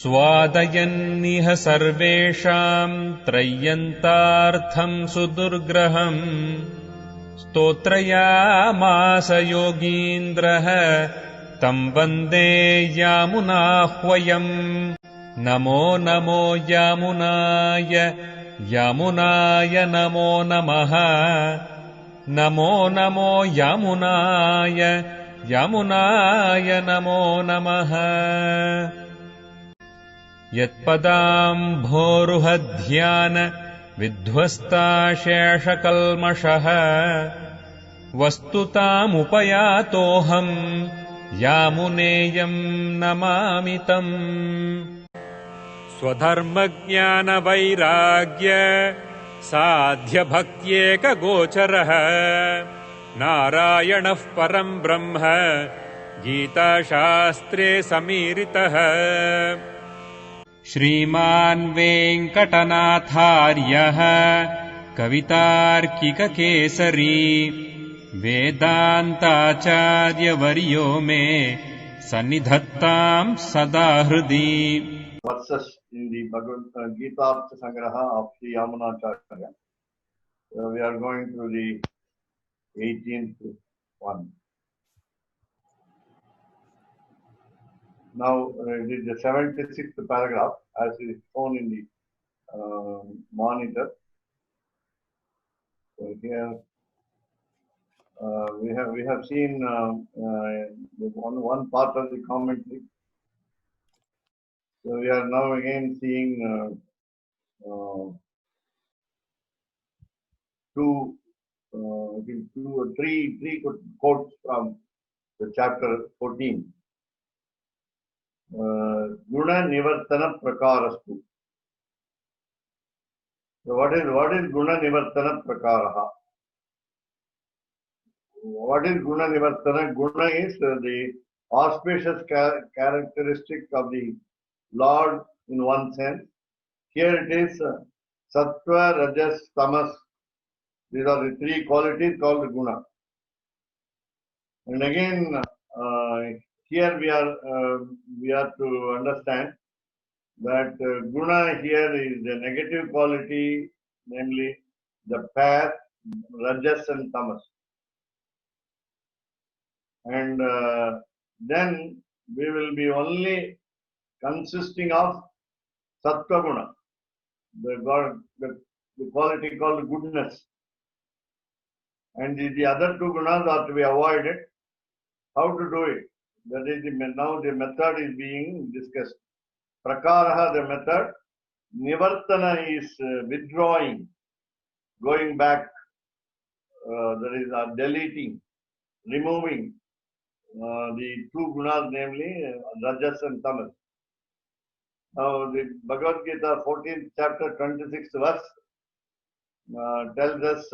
स्वादयन्निह सर्वेषाम् त्रय्यन्तार्थम् सुदुर्ग्रहम् स्तोत्रयामास योगीन्द्रः तम् वन्दे यामुनाह्वयम्। नमो नमो यामुनाय यामुनाय नमो नमः। नमो नमो यामुनाय यामुनाय नमो नमः। यत्पदाम्भोरुहध्यान विध्वस्ताशेषकल्मषः वस्तुतामुपयातोऽहम् यामुनेयम् नमामि तम्। स्वधर्मज्ञानवैराग्य साध्यभक्त्येकगोचरः नारायणः परम् ब्रह्म गीताशास्त्रे समीरितः। श्रीमान् वेङ्कटनाथार्यः कवितार्किककेसरी वेदान्ताचार्यवर्यो मे सन्निधत्ताम् सदा हृदि। Verses in the Bhagavad Gita Sangraha of Sri Yamunacharya. We are going through the 18th one. Now it is the 76th paragraph as is shown in the monitor. So here we have seen one part of the commentary. So we are now again seeing three quotes from the chapter 14. Guna Nivartana Prakarastu. So what is Guna Nivartana Prakaraha? What is Guna Nivartana? Guna is the auspicious characteristic of the Lord in one sense. Here it is Sattva, Rajas, Tamas. These are the three qualities called Guna. And again, here we are to understand that Guna here is the negative quality, namely the path, Rajas and Tamas. And then we will be only consisting of Sattva Guna, the quality called goodness. And the other two gunas are to be avoided. How to do it? That is now the method is being discussed. Prakaraha, the method. Nivartana is withdrawing, going back. That is deleting, removing the two gunas, namely Rajas and Tamas. Now the Bhagavad Gita 14th chapter 26th verse tells us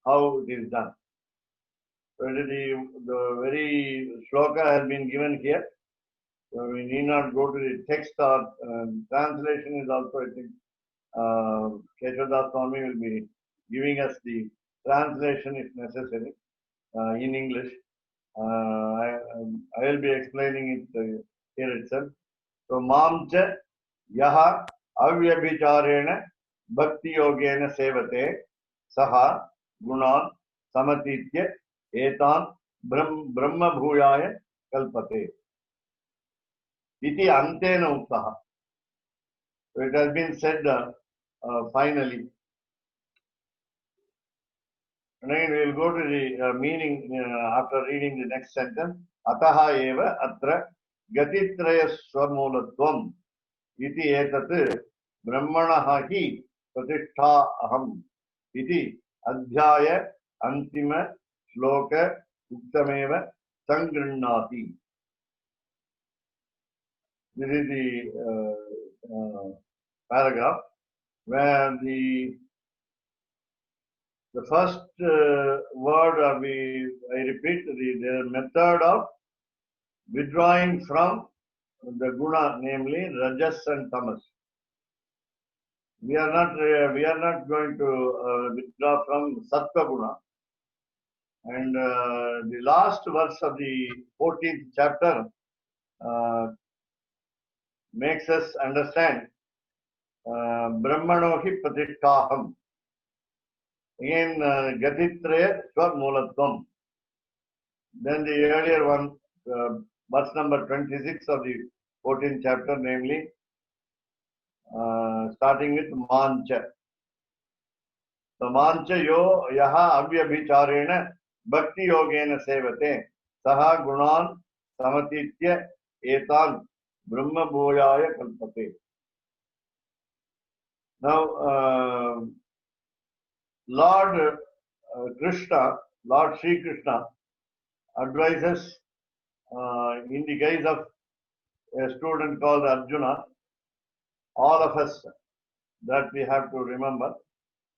how it is done. So the very shloka has been given here. So we need not go to the text or translation is also, I think, Keshav Swami will be giving us the translation if necessary in English. I will be explaining it here itself. So Mamcha Yaha Avyabhicharena Bhakti Yogena Sevate Saha Gunan Samatitya Etan Brahma Bhuyaya Kalpate Iti Antena Uttaha. So it has been said finally. And again we will go to the meaning after reading the next sentence. Ataha eva atra gatitraya swamulatvam iti etat brahmanaha hi pratishtha aham iti adhyaya antima shloka uktameva sangrinnati. This is the paragraph where the first word I repeat, the method of withdrawing from the guna, namely Rajas and Tamas. We are not going to withdraw from Sattva Guna. And the last verse of the 14th chapter makes us understand Brahmano hi Pratisthaham. Again, Gatitraya Swamulatvam. Then the earlier one, verse number 26 of the 14th chapter, namely, starting with Mancha. So Mancha yo yaha avyabhicharena bhakti yogena sevate saha gunan samatitya etan brahma bhojaya kalpate. Now, Lord Krishna, Lord Sri Krishna advises in the guise of a student called Arjuna, all of us that we have to remember.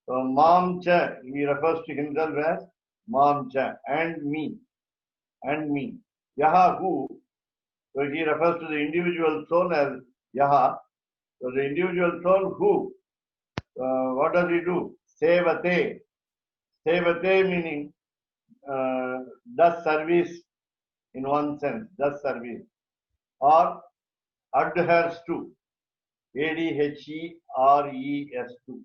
So Mamcha, he refers to himself as Mamcha, and me, Yaha who, so he refers to the individual soul as Yaha. So the individual soul who, what does he do? Sevate. Sevate meaning does service in one sense, does service, or adheres to, adheres to,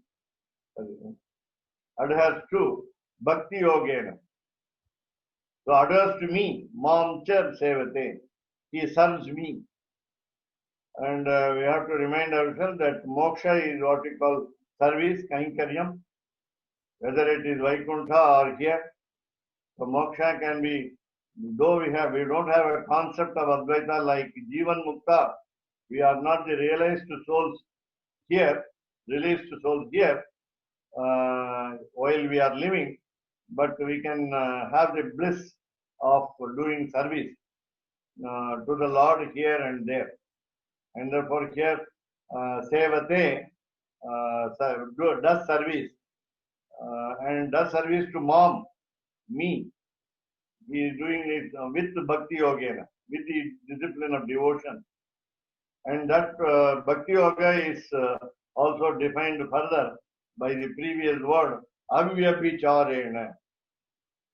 adheres to bhakti yogena. So adheres to me, Mamcha sevate, he serves me. And we have to remind ourselves that moksha is what we call service, kainkaryam, whether it is Vaikuntha or here. So moksha can be, though we don't have a concept of Advaita like Jivan Mukta, we are not the realized souls here, released souls here, while we are living, but we can have the bliss of doing service to the Lord here and there. And therefore here, Sevate does service, and does service to mom, me. He is doing it with Bhakti Yogena, with the discipline of devotion. And that Bhakti Yoga is also defined further by the previous word, Avyabhicharena,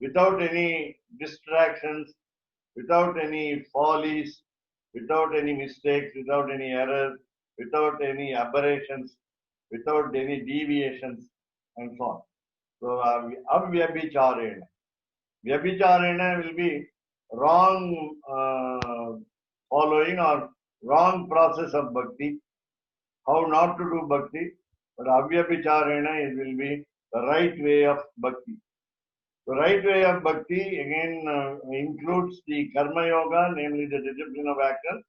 without any distractions, without any follies, without any mistakes, without any errors, without any aberrations, without any deviations, and so on. So, Avyabhicharena. Vyabhicharena will be wrong following or wrong process of bhakti, how not to do bhakti, but avyabhicharena it will be the right way of bhakti. The right way of bhakti again includes the karma yoga, namely the discipline of action,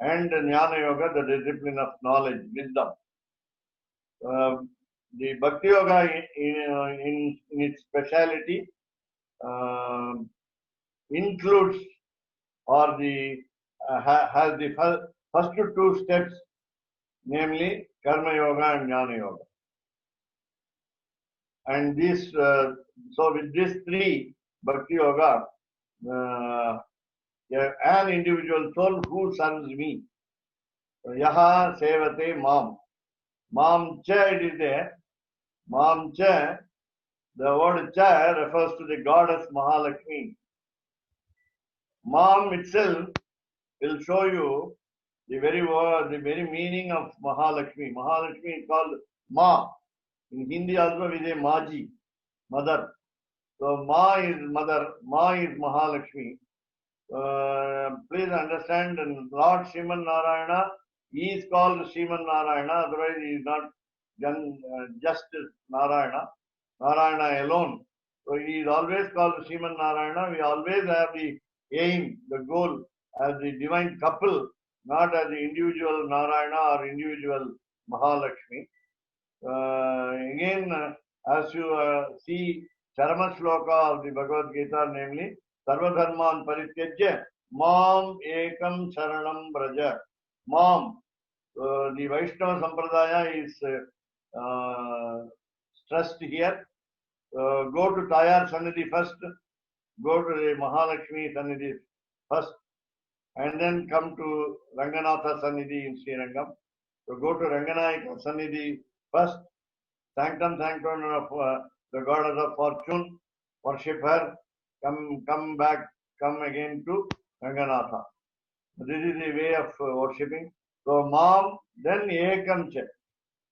and the jnana yoga, the discipline of knowledge, wisdom. The bhakti yoga in its speciality includes or the has the first two steps, namely karma yoga and jnana yoga. And this, so with these three, bhakti yoga, an individual soul who serves me, yaha sevate mam. Mam cha it is there. Mam cha, the word cha refers to the goddess Mahalakshmi. Mam itself will show you the very word, the very meaning of Mahalakshmi. Mahalakshmi is called Ma. In Hindi also we say Maji, mother. So Ma is mother, Ma is Mahalakshmi. Please understand, Lord Sriman Narayana, he is called Sriman Narayana, otherwise he is not just Narayana, Narayana alone. So he is always called Sriman Narayana. We always have the aim, the goal as the divine couple, not as the individual Narayana or individual Mahalakshmi. Again, as you see, Charama Shloka of the Bhagavad Gita, namely, Sarvadharman Parityajya, Mam Ekam Sharanam Braja. Mam, the Vaishnava Sampradaya is stressed here. Go to Tayar Sannidhi first, go to the Mahalakshmi Sannidhi first, and then come to Ranganatha Sannidhi in Srirangam. So go to Ranganayaka Sannidhi first, sanctum sanctum of the goddess of fortune, worship her, come back, come again to Ranganatha. This is the way of worshipping. So mom, then ekam cha.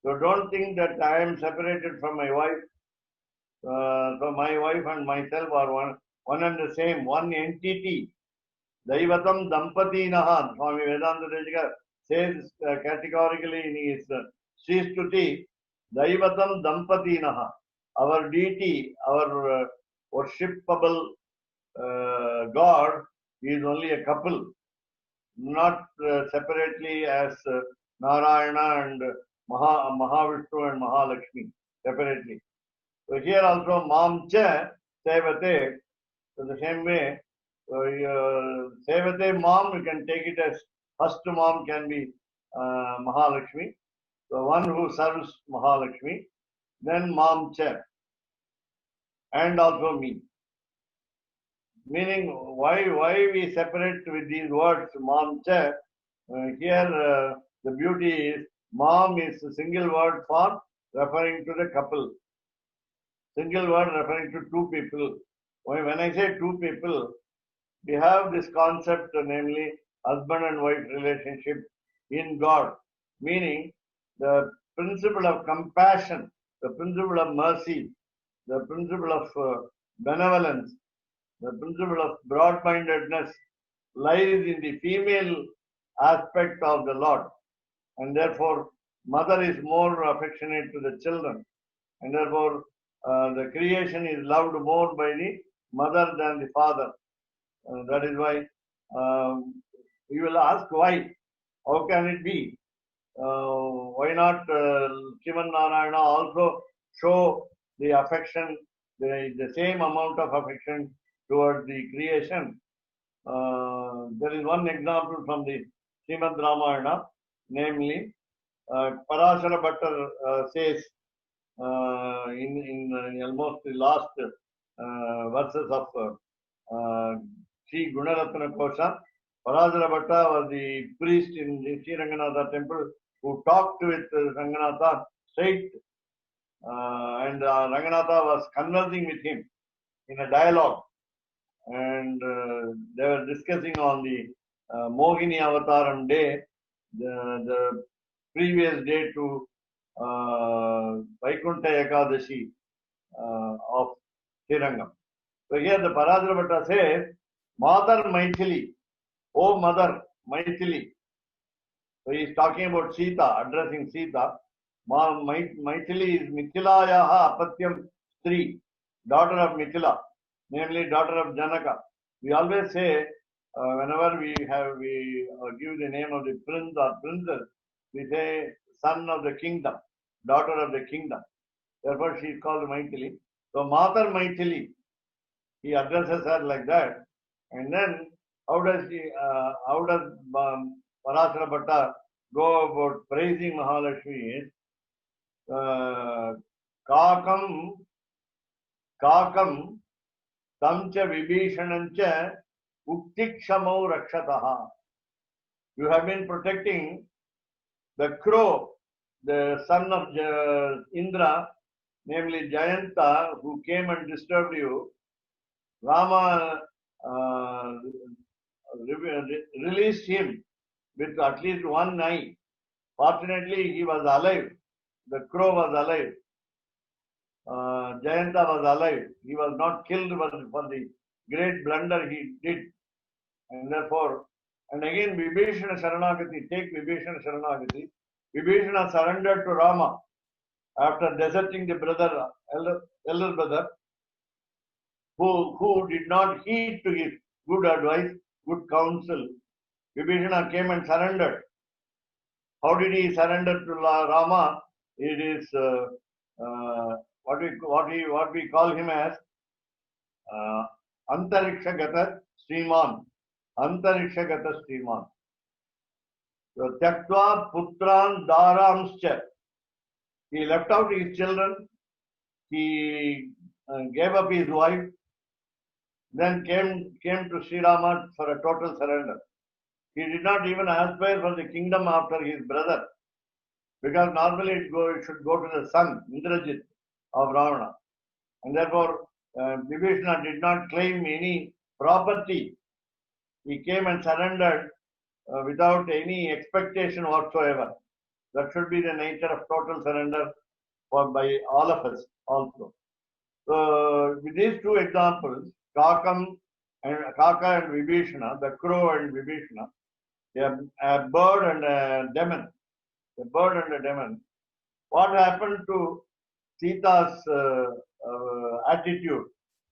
So don't think that I am separated from my wife. So my wife and myself are one and the same, one entity. Daivatam Dampati Naha. Swami Vedanta Deshika says categorically in his Sri Stuti, Daivatam Dampati Naha. Our deity, our worshipable God is only a couple, not separately as Narayana and Mahavishnu and Mahalakshmi separately. So here also Mam Cha Sevate. So the same way, Sevate mom, you can take it as first mom can be Mahalakshmi, the one who serves Mahalakshmi, then Mam Cha, and also me. Meaning, why we separate with these words, Mam Cha? Here, the beauty is, Mom is a single word for referring to the couple. Single word referring to two people. When I say two people, we have this concept, namely husband and wife relationship in God, meaning the principle of compassion, the principle of mercy, the principle of benevolence, the principle of broad-mindedness lies in the female aspect of the Lord, and therefore mother is more affectionate to the children, and therefore the creation is loved more by the mother than the father. That is why you will ask why. How can it be? Why not Shivan Narayana also show the affection, the same amount of affection towards the creation? There is one example from the Srimad Ramayana, namely Parashara Bhattar says in almost the last verses of Sri Gunaratana Kosha, Parashara Bhatta was the priest in the Sri Ranganatha temple who talked with Ranganatha straight, and Ranganatha was conversing with him in a dialogue, and they were discussing on the Mohini Avataram day, the previous day to Vaikuntha Ekadashi of Srirangam. So here the Parashara Bhatta says, Mother Maithili, O Mother Maithili. So he is talking about Sita, addressing Sita. Maithili is Mithilayaha Apatyam Stri, daughter of Mithila, namely daughter of Janaka. We always say, whenever we give the name of the prince or princess, we say son of the kingdom, daughter of the kingdom. Therefore, she is called Maithili. So, Mother Maithili, he addresses her like that. And then, how does Parashara Bhatta go about praising Mahalakshmi? Kakam tamcha vibhishanancha uktikshamau rakshataha. You have been protecting the crow, the son of Indra, namely Jayanta, who came and disturbed you. Rama released him with at least one eye. Fortunately, he was alive. The crow was alive. Jayanta was alive. He was not killed for the great blunder he did. And therefore, and again, Vibhishana Sharanagati, take Vibhishana Sharanagati. Vibhishana surrendered to Rama after deserting the brother, elder brother, who did not heed to his good advice, good counsel. Vibhishana came and surrendered. How did he surrender to Rama? It is what we call him as Antarikshagata Sriman. Antarikshagata Sriman. So, Tyaktva Putran Dharamscha. He left out his children. He gave up his wife. Then came to Sri Rama for a total surrender. He did not even aspire for the kingdom after his brother, because normally it should go to the son, Indrajit of Ravana. And therefore, Vibhishana did not claim any property. He came and surrendered without any expectation whatsoever. That should be the nature of total surrender by all of us also. So with these two examples, Kaka and Vibhishana, the crow and Vibhishana, a bird and a demon. A bird and a demon. What happened to Sita's attitude?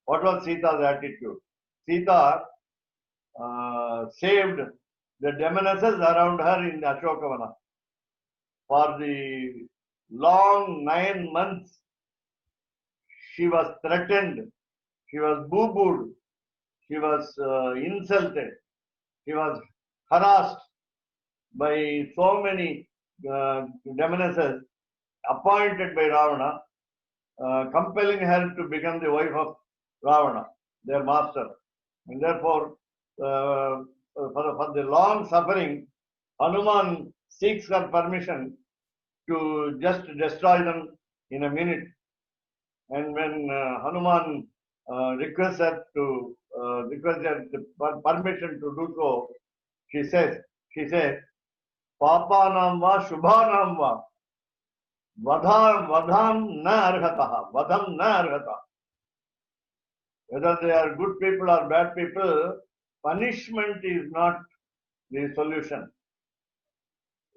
What was Sita's attitude? Sita saved the demonesses around her in Ashokavana. For the long 9 months, she was threatened, she was boo-booed, she was insulted, she was harassed by so many demonesses appointed by Ravana, compelling her to become the wife of Ravana, their master. And therefore, for the long suffering, Hanuman seeks her permission to just destroy them in a minute. And when Hanuman requests her permission to do so, she says, Papanam va Shubhanam va Vadham na arhata. Whether they are good people or bad people, punishment is not the solution.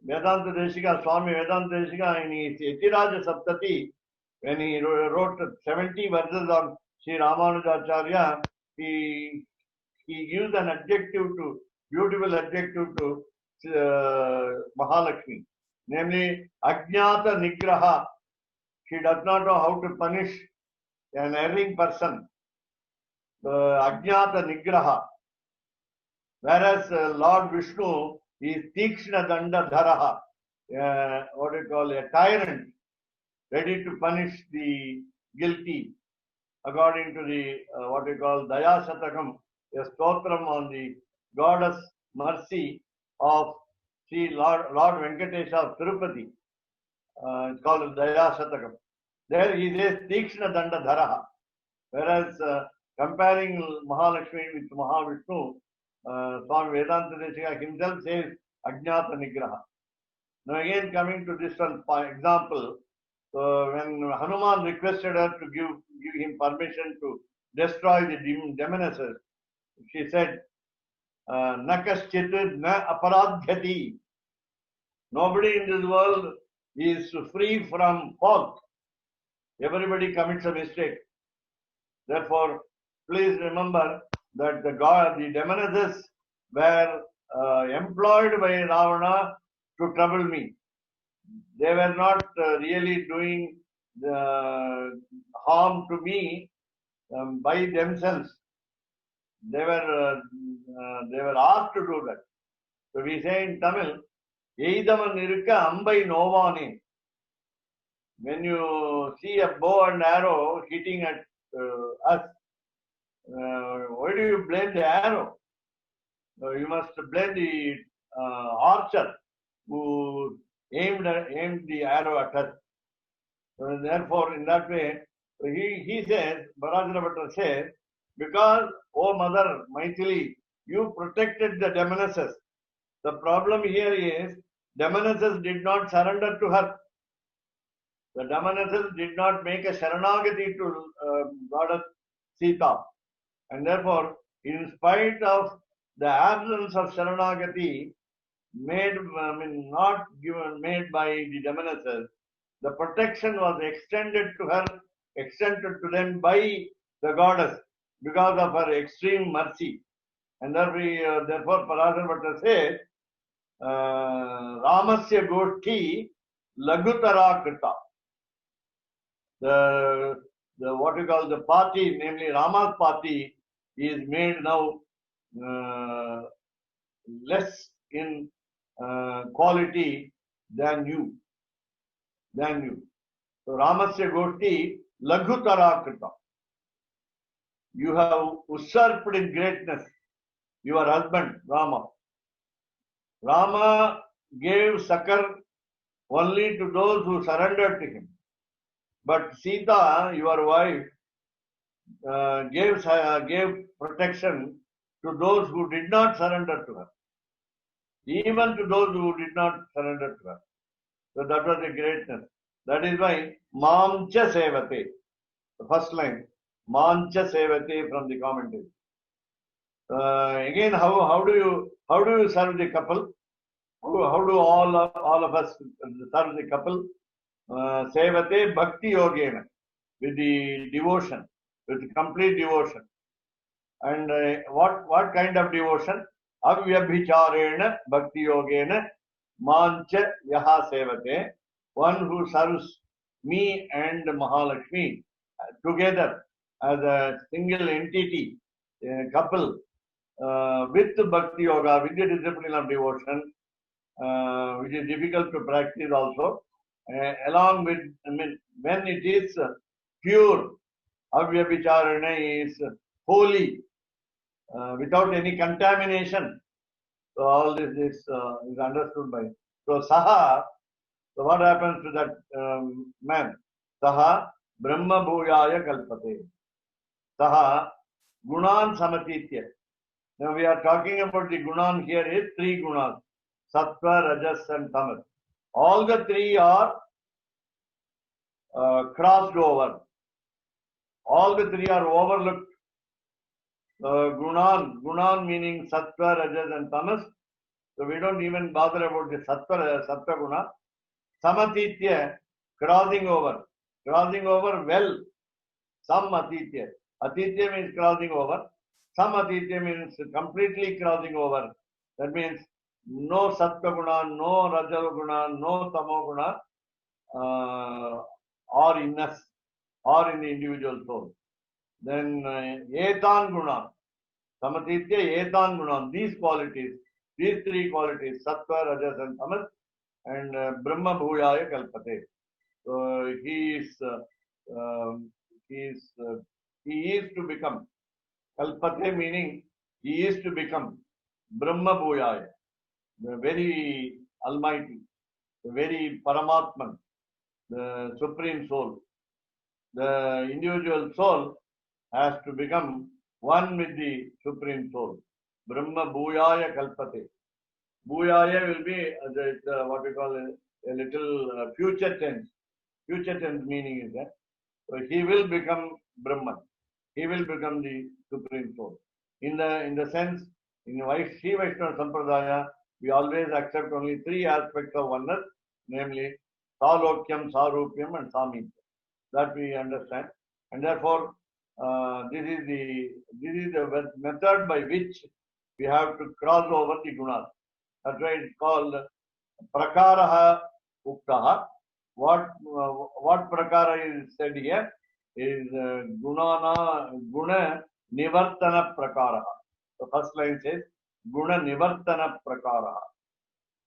Vedanta Deshika, Swami Vedanta Deshika, in his Yatiraja Saptati, when he wrote 70 verses on Sri Ramanujacharya, he used an beautiful adjective to Mahalakshmi, namely Ajnata Nigraha. She does not know how to punish an erring person. Ajnata Nigraha. Whereas Lord Vishnu is Tikshna Danda Dharaha, what we call a tyrant, ready to punish the guilty, according to the what we call Daya Shatakam, a stotram on the goddess mercy of Sri Lord Venkatesha of Tirupati. It's called Daya Shatakam. There he says Tikshna Danda Dharaha. Whereas comparing Mahalakshmi with Mahavishnu, Swami Vedanta Deshika himself says Ajnata Nigraha. Now again coming to this one example, when Hanuman requested her to give him permission to destroy the demonesses, she said, Nakaschit na aparadhyati. Nobody in this world is free from fault. Everybody commits a mistake. Therefore, please remember that the demonesses were employed by Ravana to trouble me. They were not really doing harm to me by themselves. They were asked to do that. So we say in Tamil, Eidaman irukka ambai novane. When you see a bow and arrow hitting at us, why do you blame the arrow? You must blame the archer who aimed the arrow at us. Therefore, in that way, he says, Bharajana Bhatta says, because, O Mother Maithili, you protected the demonesses. The problem here is, demonesses did not surrender to her. The demonesses did not make a Sharanagati to Goddess Sita. And therefore, in spite of the absence of Sharanagati made by the demonesses, the protection was extended to them by the goddess because of her extreme mercy. And therefore Parasar Bhatta says, Ramasya Goshti Lagutara Krita. The what we call the party, namely Rama's party, is made now less in quality than you. So Ramasya Goshti Lagutara Krita. You have usurped in greatness your husband, Rama. Rama gave succor only to those who surrendered to him. But Sita, your wife, gave protection to those who did not surrender to her. even to those who did not surrender to her. So that was the greatness. That is why Mamcha Sevate, the first line, Mamcha Sevate from the commentary. Again, how do you serve the couple? How do all of us serve the couple? Sevate Bhakti Yogena, with the devotion, with complete devotion. And what kind of devotion? Avyabhicharena Bhakti Yogena Mancha Yaha Sevate, one who serves me and Mahalakshmi together as a single entity, couple, with Bhakti Yoga, with the discipline of devotion, which is difficult to practice also, along with, when it is pure, Avyabhicharana is holy, without any contamination. So all this is understood by. So Saha, so what happens to that man? Saha Brahma Bhuyaya Kalpate. Saha Gunan Samatitya. Now we are talking about the Gunan here is 3 Gunas. Sattva, Rajas and Tamas. All the 3 are crossed over. All the 3 are overlooked. Gunan meaning Sattva, Rajas and Tamas. So we don't even bother about the Sattva Guna. Samatitya, crossing over well. Some Atitya. Atitya means crossing over. Some Atitya means completely crossing over. That means no Sattva Guna, no Raja Guna, no Tamo Guna or in us or in the individual soul. Then Etan Guna. Samatitya, Etan Guna. These qualities, these 3 qualities, Sattva, Rajas and Tamas, and Brahma Bhuyaya Kalpate. So he is to become. Kalpate meaning he is to become Brahma Bhuyaya, the very Almighty, the very Paramatman, the Supreme Soul. The individual soul has to become one with the Supreme Soul. Brahma Bhuyaya Kalpate. Bhuyaya will be what we call a little future tense. Future tense meaning is that so he will become Brahman. He will become the Supreme Soul. In the sense, in Sri Vaishnava Sampradaya, we always accept only 3 aspects of oneness, namely Salokyam, Sarupyam and Samipyam. That we understand. And therefore, this is the method by which we have to cross over the gunas. That's why it's called Prakaraha Uktaha. What Prakara is said here is Guna Nivartana Prakara. The first line says Guna Nivartana Prakara.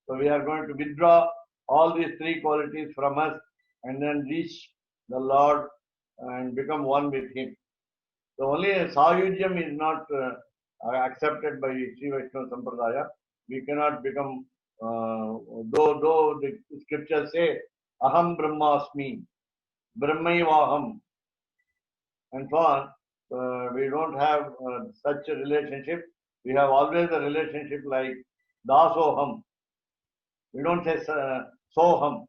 So we are going to withdraw all these 3 qualities from us and then reach the Lord and become one with Him. So only Sayujyam is not accepted by Sri Vaishnava Sampradaya. We cannot become, though the scriptures say, Aham Brahmasmi, Brahmaivaham, and so on. We don't have such a relationship. We have always a relationship like Dasoham. We don't say Soham,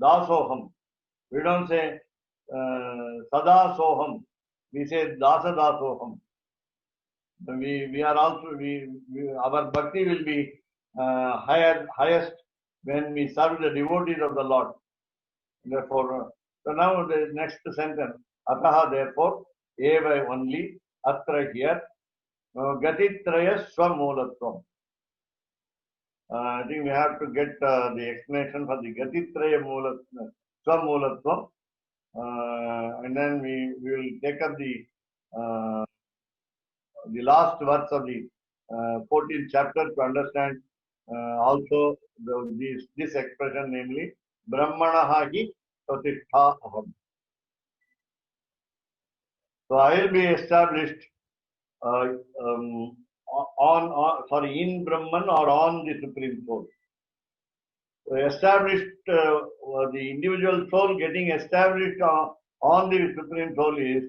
Dasoham. We don't say Sada Soham. We say Dasa Dasoham. We are also, our bhakti will be highest when we serve the devotees of the Lord. Therefore, so now the next sentence, Ataha, therefore, Eva only, Atra here, Gatitraya Swamulatvam. I think we have to get the explanation for the Gatitraya Swamulatvam, and then we will take up the last verse of the 14th chapter to understand also this expression, namely Brahmanaha hi Pratishtha aham. So I will be established in Brahman or on the Supreme Soul. So established, the individual soul getting established on the Supreme Soul is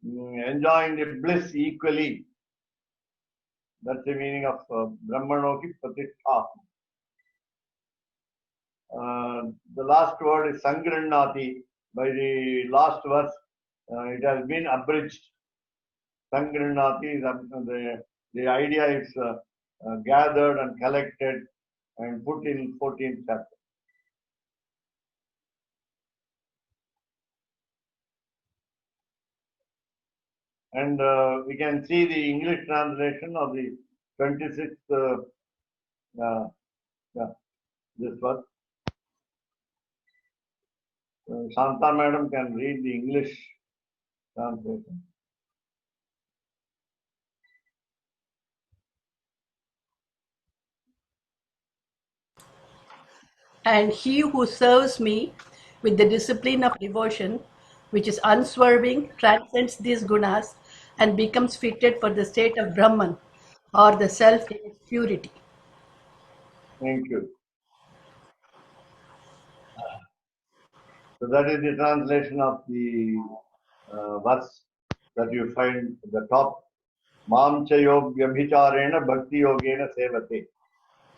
enjoying the bliss equally. That's the meaning of Brahmanoki Pratishtha. The last word is Sangrinati. By the last verse, it has been abridged. Sangrinati is the idea is gathered and collected and put in 14th chapter. And we can see the English translation of the 26th this verse. Shanta madam can read the English translation. And he who serves me with the discipline of devotion, which is unswerving, transcends these gunas and becomes fitted for the state of Brahman or the self in its purity. Thank you. So that is the translation of the verse that you find at the top. Mam chayo vyabhicharena bhakti yogena sevate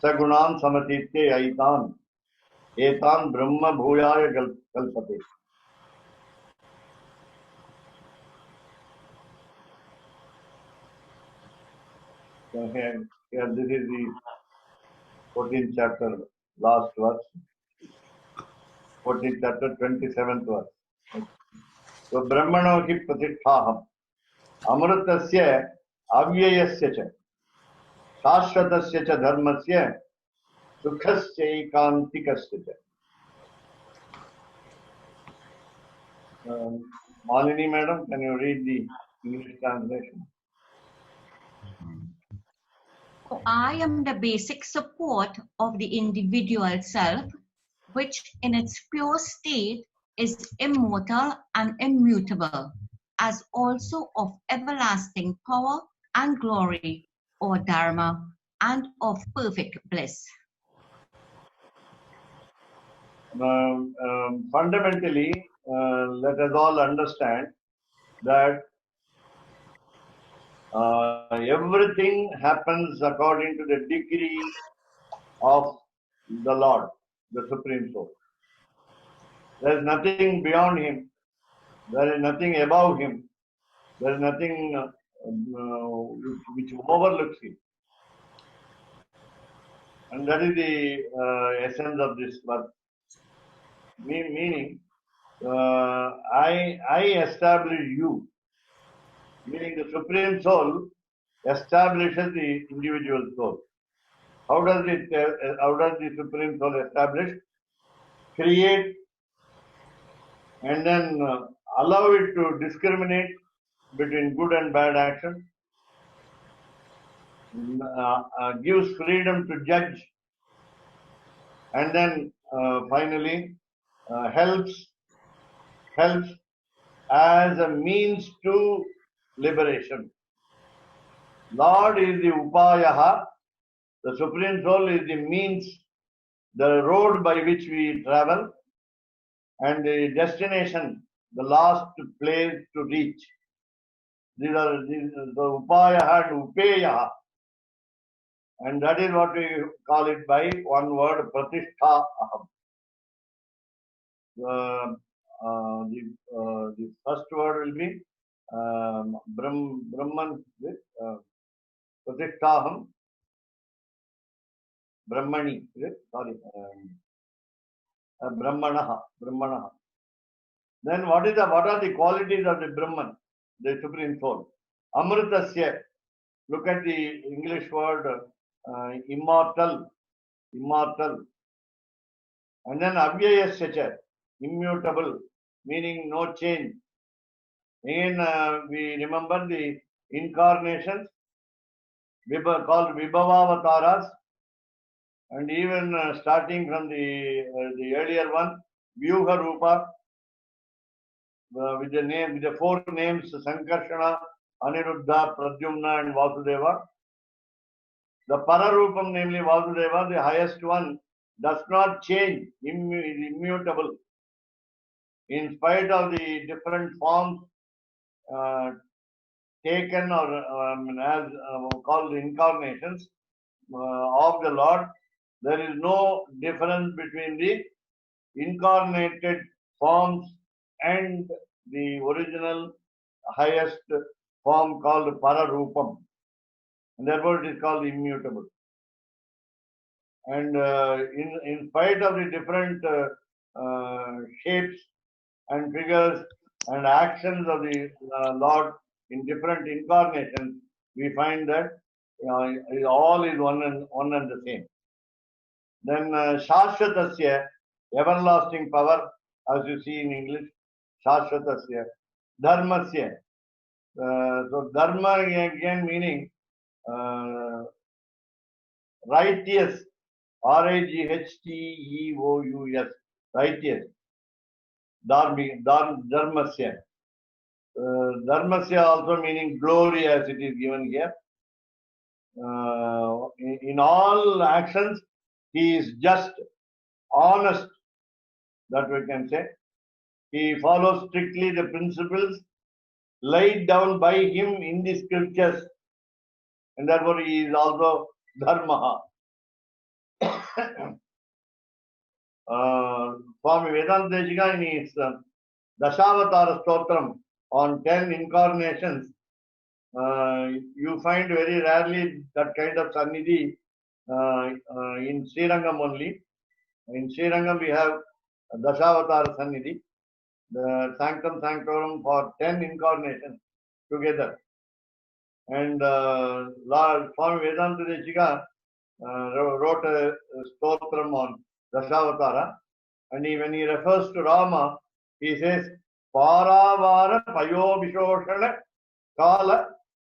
sagunan samatitye aitan etan brahma bhuyaya kalpate. So here this is the 14th chapter, last verse. 14th chapter, 27th verse. So brahmano ki pratisthaham amrutasya avyayasya cha shashvatasya cha dharmasya sukhasya ekantikasya cha. Malini madam, can you read the English translation? I am the basic support of the individual self, which in its pure state is immortal and immutable, as also of everlasting power and glory, or dharma, and of perfect bliss. Fundamentally, let us all understand that everything happens according to the degree of the Lord, the Supreme Soul. There is nothing beyond Him. There is nothing above Him. There is nothing which overlooks Him. And that is the essence of this verse. Meaning, I establish you. Meaning the Supreme Soul establishes the individual soul. How does the Supreme Soul establish? Create and then allow it to discriminate between good and bad action. Gives freedom to judge, and then finally helps as a means to liberation. Lord is the upayaha, the Supreme Soul is the means, the road by which we travel, and the destination, the last place to reach. These are the upayaha and upeyaha. And that is what we call it by one word, pratishtha aham. The first word will be Brahman with pratisthaham, Brahmani, Brahmanaha. Then what are the qualities of the Brahman, the Supreme Soul? Amritasya. Look at the English word immortal. And then avyayasya, immutable, meaning no change. Again, we remember the incarnations called Vibhavavataras, and even starting from the earlier one, Vyuha Rupa, with the four names Sankarshana, Aniruddha, Pradyumna, and Vasudeva. The Pararupam, namely Vasudeva, the highest one, does not change, is immutable. In spite of the different forms taken or as called incarnations of the Lord. There is no difference between the incarnated forms and the original highest form called Pararupam. And therefore it is called immutable. And in spite of the different shapes and figures and actions of the Lord in different incarnations, we find that all is one and the same. Then Shashvatasya, everlasting power, as you see in English, Shashvatasya. Dharmasya. So Dharma again meaning righteous, Righteous, righteous. Dharmasya. Dharmasya also meaning glory as it is given here. In all actions, he is just, honest, that we can say. He follows strictly the principles laid down by him in the scriptures, and therefore he is also Dharma. Swami Vedanta Deshika in his Dashavatara Stotram on 10 incarnations, you find very rarely that kind of Sannidhi in Srirangam only. In Srirangam we have Dashavatara Sannidhi, the Sanctum Sanctorum for 10 incarnations together. And Lord Swami Vedanta Deshika wrote a stotram on Dashavatara, and when he refers to Rama, he says, Paravara Payobhishoshana Kala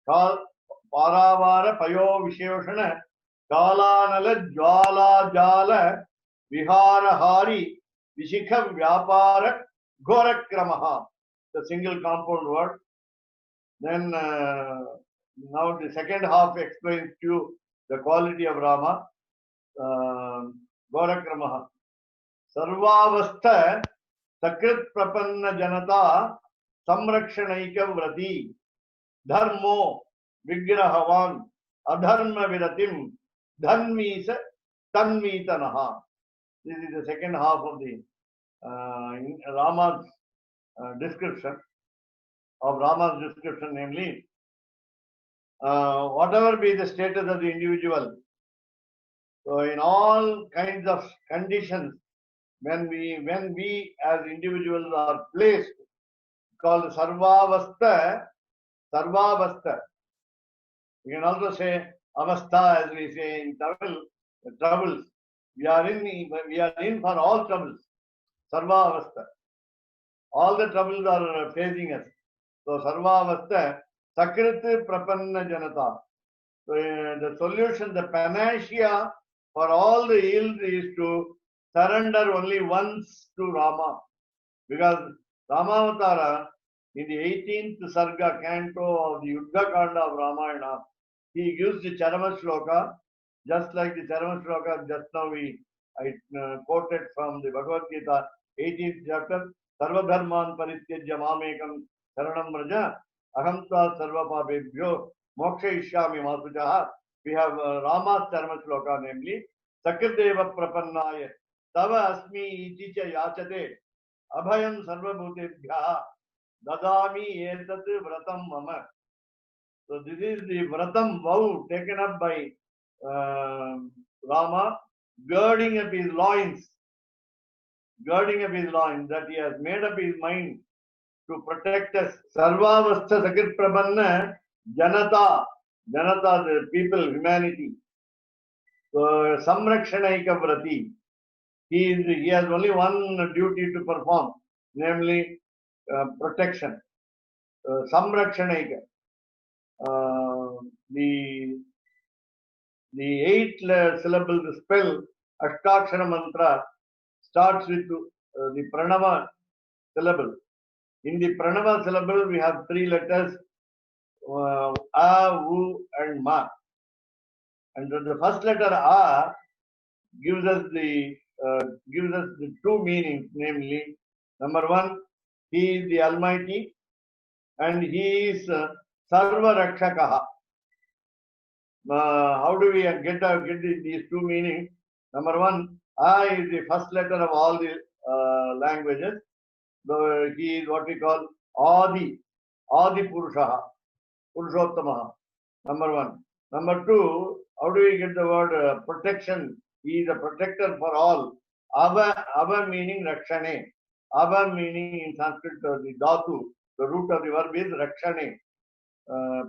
Paravara Payobhishoshana Kalanala Jwala Jala Vihara Hari Vishikha Vyapara Gorakramaha, the single compound word. Then now the second half explains to you the quality of Rama. Gorakramaha. Sarvavastha Sakrit Prapanna Janata Samrakshanaika Vrati Dharmo Vigrahavan Adharma Viratim Dhanmisa Tanmitanaha. This is the second half of the Rama's description. Of Rama's description, namely, whatever be the status of the individual, so in all kinds of conditions, when we as individuals are placed, called sarvavastha. We can also say avastha, as we say in Tamil, the troubles. We are in for all troubles. Sarvavastha. All the troubles are facing us. So sarvavastha sakrit prapanna janata. So the solution, the panacea for all the ills is to surrender only once to Rama. Because Ramavatara, in the 18th Sarga canto of the Yuddha Kanda of Ramayana, he gives the Charama Shloka, just like the Charama Shloka just now I quoted from the Bhagavad Gita, 18th chapter, Sarva Dharman Parityajya Mamekam Saranam Raja, Aham Tva Sarva Papebhyo Moksha Ishyami Masujaha. We have Rama's Charama Shloka, namely, Sakriteva Prapannaya Tava Asmi Iticha Yachate Abhayam Sarva Bhutebhyaha Dadami Etat Vratam Mama. So this is the Vratam vow taken up by Rama, girding up his loins, that he has made up his mind to protect us. Sarvavastha Sakrit Prapanna Janata, the people, humanity. So Samrakshanaika Vrati. He has only one duty to perform, namely protection. Samrakshanaika. The 8 syllable spell Ashtakshara mantra starts with the Pranava syllable. In the Pranava syllable, we have 3 letters, A, U, and Ma. And the first letter A gives us the 2 meanings, namely, number 1, He is the Almighty, and He is Sarva Rakshakaha. How do we get these two meanings? Number one, A is the first letter of all the languages. He is what we call Adi Purushaha, Purushottamaha. Number one. Number two, how do we get the word protection? He is a protector for all. Ava meaning Rakshane. Ava meaning in Sanskrit, the dhatu, the root of the verb is Rakshane,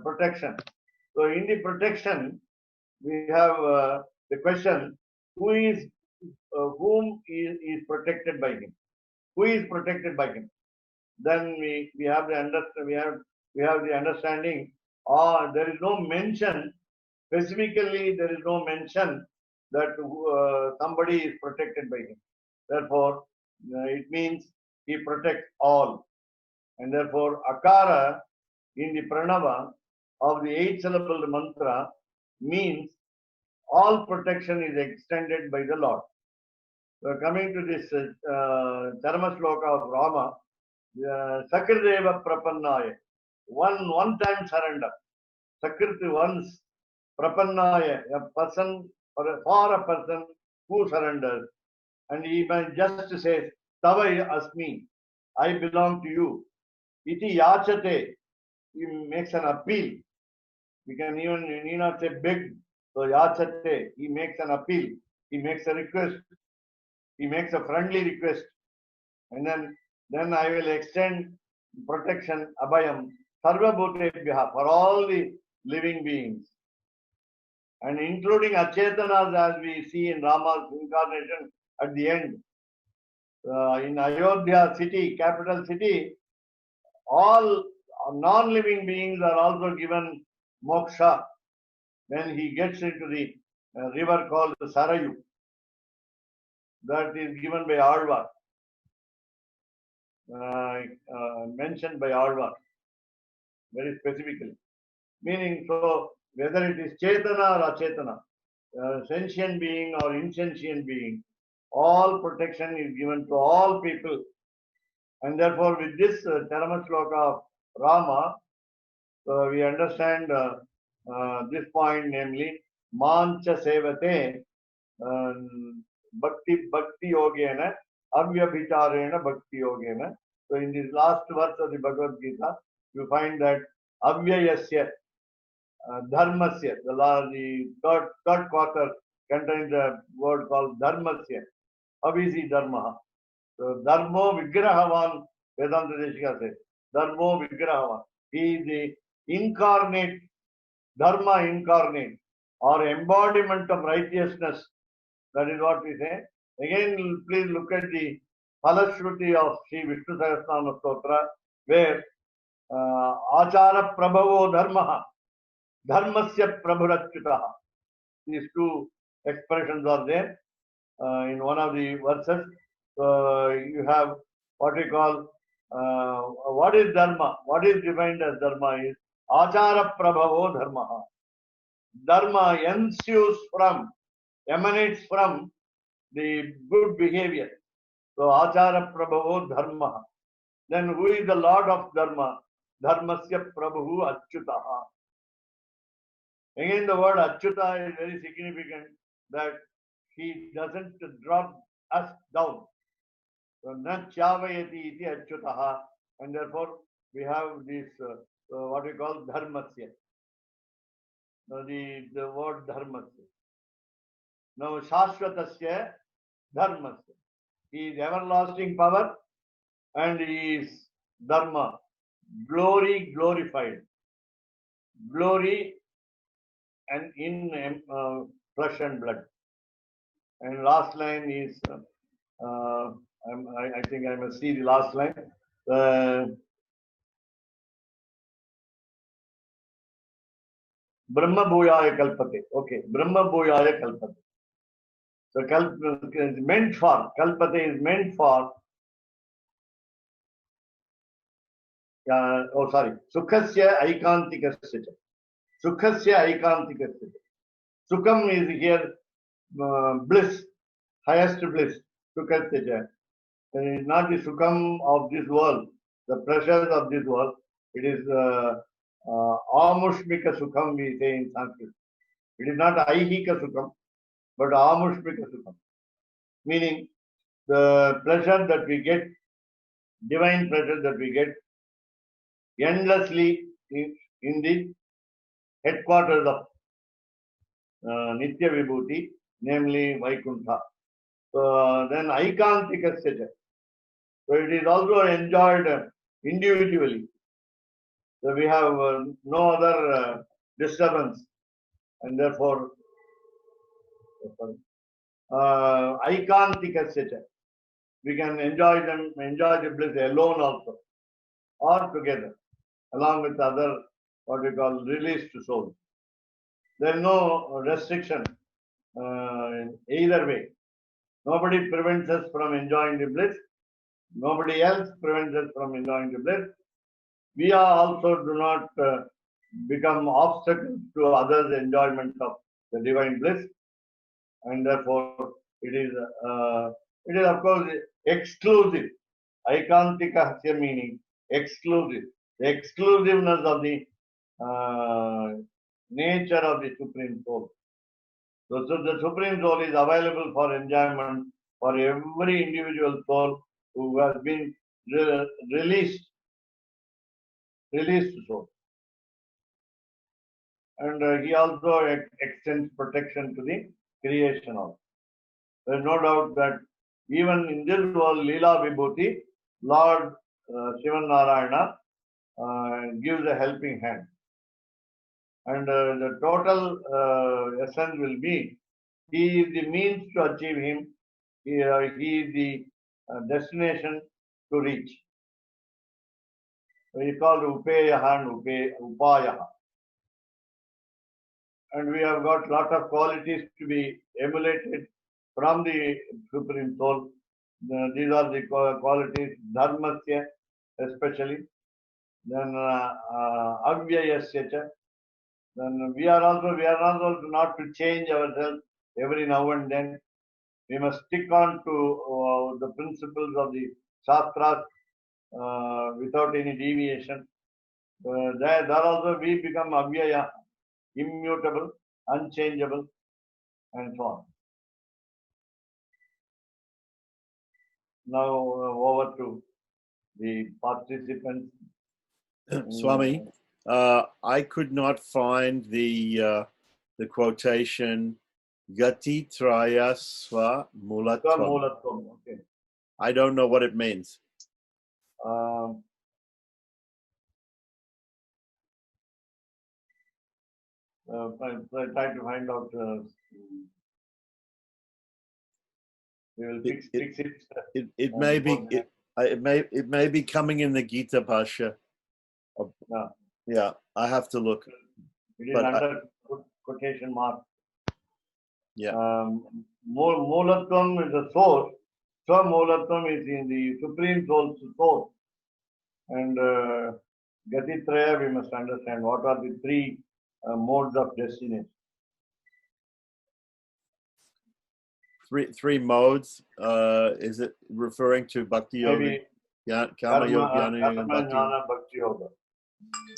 protection. So in the protection, we have the question, whom is protected by him? Who is protected by him? Then we have the understanding. There is no mention specifically. There is no mention that somebody is protected by him. Therefore, it means he protects all, and therefore akara in the pranava of the 8-syllable mantra means all protection is extended by the Lord. So coming to this Charma Shloka of Rama, Sakrideva Prapannaya, one time surrender. Sakriti once, Prapannaya, a person for a person who surrenders, and he might just say, Tavai Asmi, I belong to you. Iti Yachate, he makes an appeal. We can even need not say beg. So Yachate, he makes an appeal. He makes a request. He makes a friendly request. And then I will extend protection, abhayam, sarva bhutebhyaha, for all the living beings. And including achetanas, as we see in Rama's incarnation at the end. In Ayodhya city, capital city, all non-living beings are also given moksha when he gets into the river called the Sarayu. That is given by Alvar, mentioned by Alvar, very specifically. Meaning, so whether it is Chetana or Achetana, sentient being or insentient being, all protection is given to all people. And therefore, with this Charama Shloka of Rama, we understand this point, namely, Mancha Sevate Bhakti Yogena, Avyabhicharena Bhakti Yogena. So in this last verse of the Bhagavad Gita, you find that Avyayasya Dharmasya, the third quarter contains a word called Dharmasya, Avisi Dharma. So Dharmo Vigrahavan, Vedanta Deshika says, Dharmo Vigrahavan. He is the incarnate, Dharma incarnate, or embodiment of righteousness. That is what we say. Again, please look at the Falashruti of Sri Vishnu Sahasranama Stotra, where Achara Prabhavo Dharmaha, Dharmasya Prabhurachyutaha. These two expressions are there in one of the verses. You have what we call, what is Dharma? What is defined as Dharma is Achara Prabhavo Dharmaha. Dharma ensues from, emanates from the good behavior. So Achara Prabhavo Dharma. Then who is the Lord of Dharma? Dharmasya Prabhu Achyutaha. Again, the word Achyuta is very significant, that he doesn't drop us down. So na chavayati iti Achyutaha. And therefore we have this what we call Dharmasya. Now the word Dharmasya. Now Shashvatasya Dharmasya. He is everlasting power and he is Dharma. Glory glorified. Glory and in flesh and blood. And last line is, I think I must see the last line. Brahma Bhuyaya Kalpate. Okay, Brahma Bhuyaya Kalpate. So is meant for, Kalpate is meant for, Sukhasya Aikantikasya. Sukhasya Aikantikasya. Sukham is here bliss, highest bliss. Sukhasya. It is not the Sukham of this world, the pleasures of this world. It is Amushmika Sukham, we say in Sanskrit. It is not Aihika Sukham, but Amushmika Sukham. Meaning the pleasure that we get, divine pleasure that we get endlessly in the headquarters of Nitya Vibhuti, namely Vaikuntha. So then Aikantika Seta. So it is also enjoyed individually. So we have no other disturbance, and therefore Aikantika Seta. We can enjoy the bliss alone also, or together, along with other what we call released souls. There is no restriction either way. Nobody prevents us from enjoying the bliss. Nobody else prevents us from enjoying the bliss. We are also do not become obstacles to others' enjoyment of the divine bliss, and therefore it is of course exclusive. Aikantika Hasya meaning exclusive. The exclusiveness of the nature of the Supreme Soul. So the Supreme Soul is available for enjoyment for every individual soul who has been released soul. And he also extends protection to the creation also. There is no doubt that even in this world, Leela Vibhuti, Lord Shivan Narayana gives a helping hand. And the total essence will be, he is the means to achieve him, he is the destination to reach. So he is called Upeyaha and Upayaha. And we have got lot of qualities to be emulated from the Supreme Soul. These are the qualities, Dharmasya especially, then Avyayasya. Then we are not also to change ourselves every now and then. We must stick on to the principles of the Shastras without any deviation. There also we become Avyaya, immutable, unchangeable, and so on. Now over to the participants. Swami, I could not find the quotation Gati Traya Swa Mulatvam. Okay. I don't know what it means. Try to find out. We will fix it. It may be coming in the Gita Pasha. Yeah, I have to look. It is under quotation mark. Yeah. Mulatvam is the source. Swamulatvam is in the Supreme Soul's source. And Gatitraya, we must understand what are the three modes of destination. Three modes. Is it referring to Bhakti Yoga? Karma Yoga and Bhakti Yoga.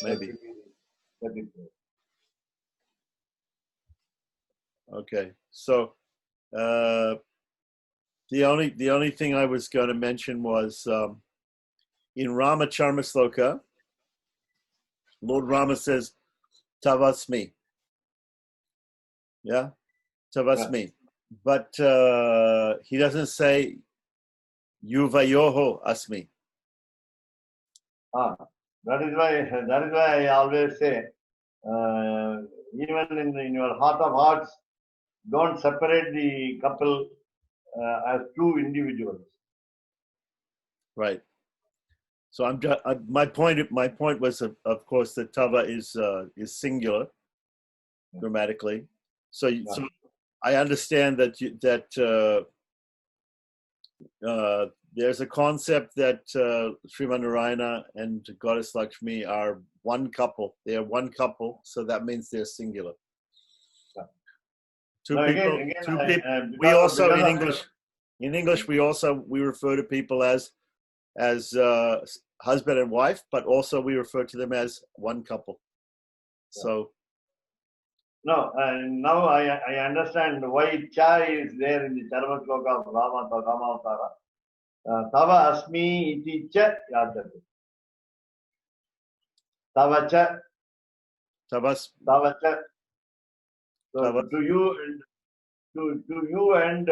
Maybe. Okay. So the only thing I was going to mention was in Ramacharma Sloka, Lord Rama says, Tavasmi. Yeah? Tavasmi. Yeah. But he doesn't say Yuvayoho Asmi. That is why I always say, even in your heart of hearts, don't separate the couple as two individuals. Right. So my point was of course that Tava is singular grammatically. So I understand that there's a concept that Sriman Narayana and Goddess Lakshmi are one couple. They are one couple, so that means they're singular. Two people. We also in English we refer to people as husband and wife, but also we refer to them as one couple. So No, now I understand why cha is there in the Charma Shloka of Ramavatara. Tava asmi iti cha yachate. Tava cha, Tabas, tava cha. So Tava- to you and to you and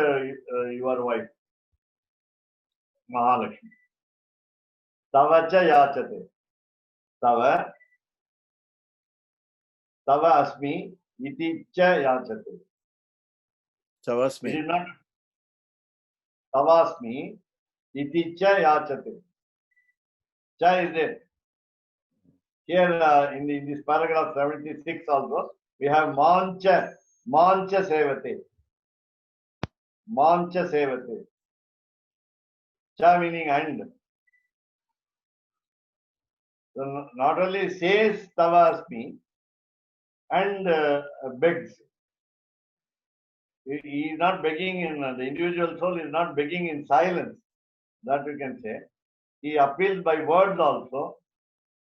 your wife, Mahalakshmi. Tava cha yachate. Tava, tava asmi iti cha yachate. It Tavasmi. is not tavasmi iti cha yachate. Cha is there. Here in this paragraph 76 also, we have mancha sevate. Mancha sevate. Cha meaning and. So not only says tavasmi and begs. He is not begging in the individual soul is not begging in silence. That we can say. He appeals by words also.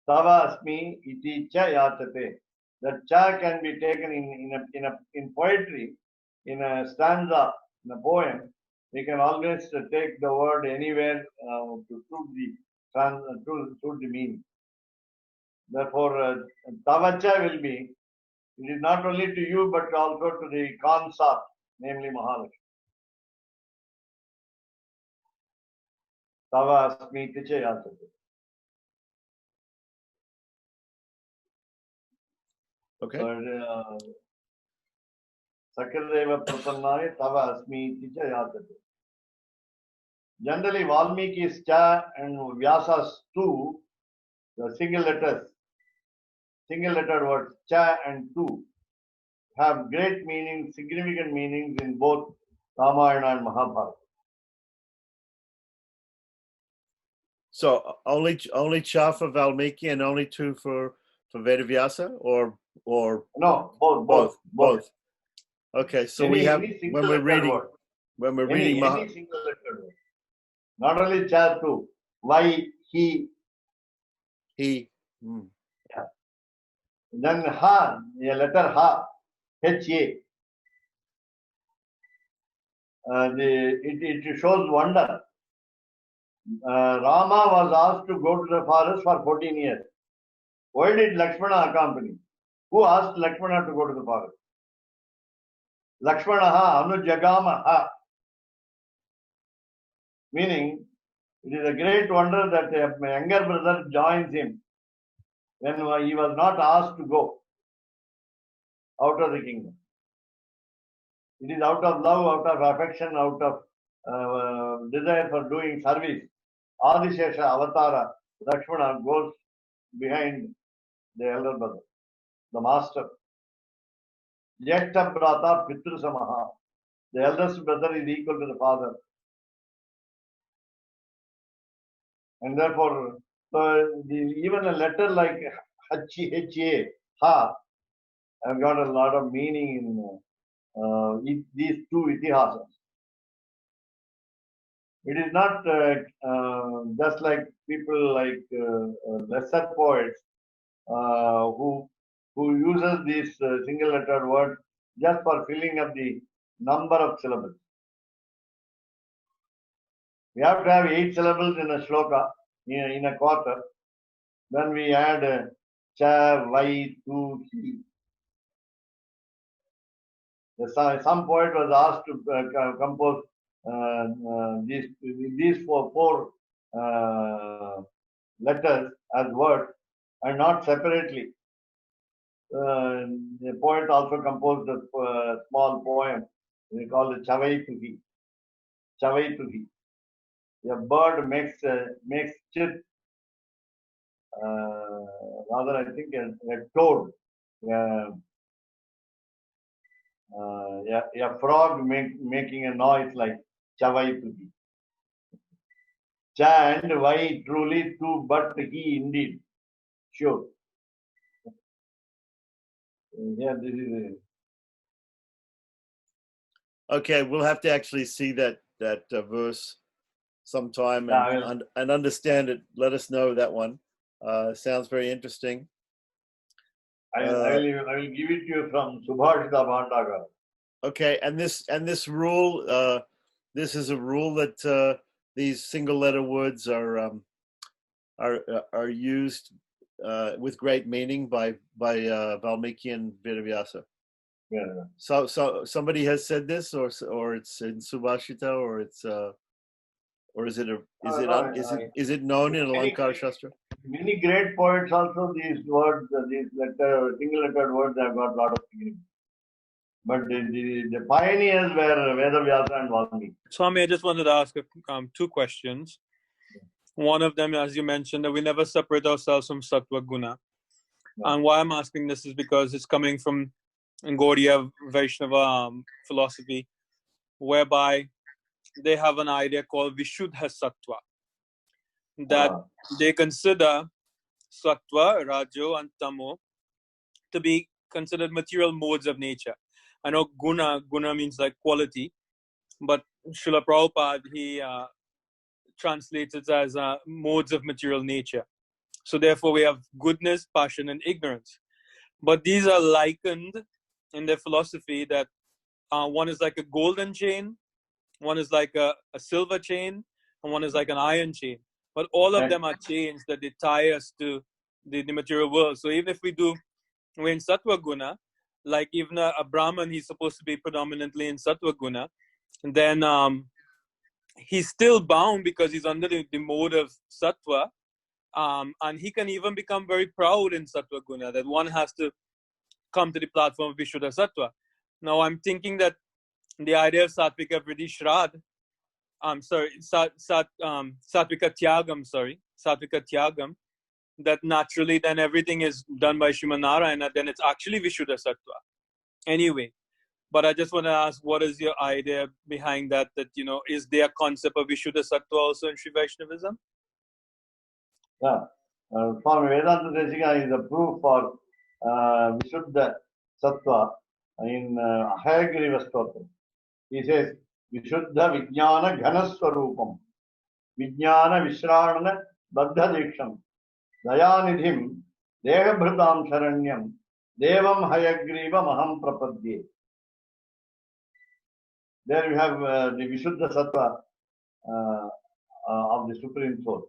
Tava asmi iti cha yachate. That cha can be taken in poetry, in a stanza, in a poem. We can always take the word anywhere to suit the meaning. Therefore, tavacha will be, it is not only to you but also to the consort, namely Mahalakshmi. Tava asmi iti cha yachate. Okay. So, Sakadeva Prasannaye Tava Asmi iti cha yachate. Generally, Valmiki's cha and Vyasa's tu, the single lettered words cha and tu, have great meanings, significant meanings in both Ramayana and Mahabharata. So only cha for Valmiki and only two for Vedavyasa, or No, both. Okay, so we have Any when single we're lettered reading word. any Any single lettered word. Not only cha tu, why, he, hmm. then ha, a letter ha, H-A. It shows wonder. Rama was asked to go to the forest for 14 years. Why did Lakshmana accompany? Who asked Lakshmana to go to the forest? Lakshmanaha anujagamaha. Meaning, it is a great wonder that a younger brother joins him when he was not asked to go out of the kingdom. It is out of love, out of affection, out of desire for doing service. Adishesha Avatara, Lakshmana goes behind the elder brother, the master. Jyeshta Brata Pitru Samaha. The eldest brother is equal to the father. And therefore, even a letter like H-A, Ha, have got a lot of meaning in these two itihasas. It is not just like people like lesser poets who uses these single lettered words just for filling up the number of syllables. We have to have 8 syllables in a shloka, in a quarter. Then we add cha, vai, tu, hi. Some poet was asked to compose these four letters as words and not separately. The poet also composed a small poem. We call it Chavai Tuhi. Chavai Tuhi. A bird makes chit. Rather, I think a toad. A frog making a noise like Chavai Tuhi. Cha and why truly tu, but he indeed. Sure. Yeah, this is Okay, we'll have to actually see that verse sometime and understand it. Let us know that one. Sounds very interesting. I will give it to you from Subhashita Bhandagara. Okay, and this rule, this is a rule that these single letter words are used with great meaning by Valmiki and Vedavyasa. Yeah. So somebody has said this, or it's in Subhashita, or it's or is it known in Alankara Shastra? Many great poets also, these words, these single-lettered words have got a lot of meaning. But the pioneers were Vedavyasa and Valmiki. Swami, I just wanted to ask two questions. One of them, as you mentioned, that we never separate ourselves from Sattva Guna. No. And why I'm asking this is because it's coming from Gaudiya Vaishnava philosophy, whereby they have an idea called Vishuddha Sattva, that they consider Sattva, Rajo, and Tamo to be considered material modes of nature. I know guna means like quality, but Srila Prabhupada, he translates it as modes of material nature. So therefore we have goodness, passion, and ignorance. But these are likened in their philosophy that one is like a golden chain, one is like a silver chain, and one is like an iron chain. But all of them are chains that they tie us to the material world. So even if we're in Sattva Guna, like even a Brahman, he's supposed to be predominantly in Sattva Guna, and then he's still bound because he's under the mode of Sattva, and he can even become very proud in Sattva Guna, that one has to come to the platform of Vishuddha Sattva. Now I'm thinking that the idea of Sattvika Vriddhi Shrad, Sattvika Tyagam, that naturally then everything is done by Srimad Narayana, then it's actually Vishuddha Sattva. Anyway, but I just want to ask, what is your idea behind that, is there a concept of Vishuddha Sattva also in Sri Vaishnavism? Yeah. Swami Vedanta Desika is a proof for Vishuddha Sattva in Hayagriva Stotra. He says, Vishuddha Vijnana Ghanaswarupam Vijnana Vishrana Baddha Diksham Dayanidhim Dehabhritam Sharanyam Devam Hayagriva Maham Prapadye. There you have the Vishuddha Sattva of the Supreme Soul.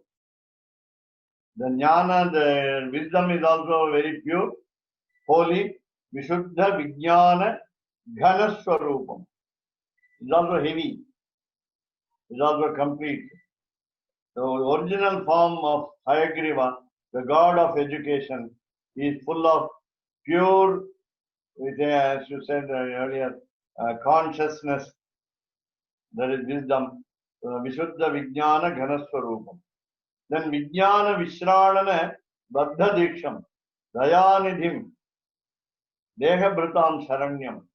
The Jnana, the wisdom is also very pure, holy. Vishuddha Vijnana Ghanaswarupam. It's also heavy. It's also complete. The original form of Hayagriva, the god of education, is full of pure, as you said earlier, consciousness. That is wisdom. Vishuddha Vijnana Ghanaswarupam. Then Vijnana Vishrana Baddha Diksham Dayanidhim Dehabhritam Sharanyam